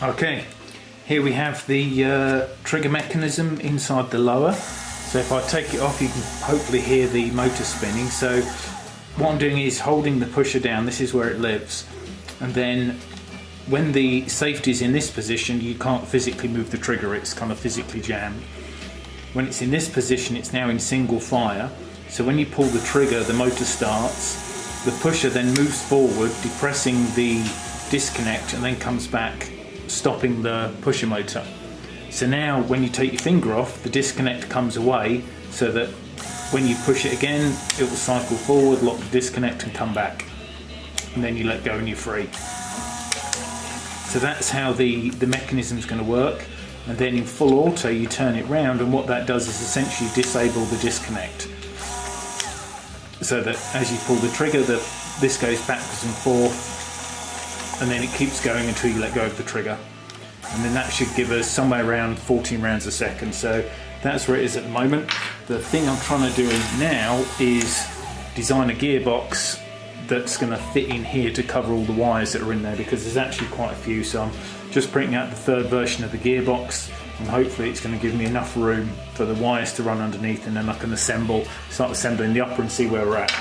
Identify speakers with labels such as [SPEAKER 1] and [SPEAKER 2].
[SPEAKER 1] Okay, here we have the trigger mechanism inside the lower. So if I take it off, you can hopefully hear the motor spinning. So what I'm doing is holding the pusher down. This is where it lives, and then when the safety is in this position, you can't physically move the trigger. It's kind of physically jammed. When it's in this position, it's now in single fire. So when you pull the trigger, the motor starts. The pusher then moves forward, depressing the disconnect, and then comes back, stopping the pusher motor. So now when you take your finger off, the disconnect comes away, so that when you push it again, it will cycle forward, lock the disconnect and come back. And then you let go and you're free. So that's how the mechanism is going to work. And then in full auto, you turn it round, and what that does is essentially disable the disconnect. So that as you pull the trigger, this goes backwards and forth, and then it keeps going until you let go of the trigger. And then that should give us somewhere around 14 rounds a second. So that's where it is at the moment. The thing I'm trying to do now is design a gearbox that's going to fit in here to cover all the wires that are in there, because there's actually quite a few. So I'm just printing out the third version of the gearbox, and hopefully it's going to give me enough room for the wires to run underneath, and then I can start assembling the upper and see where we're at.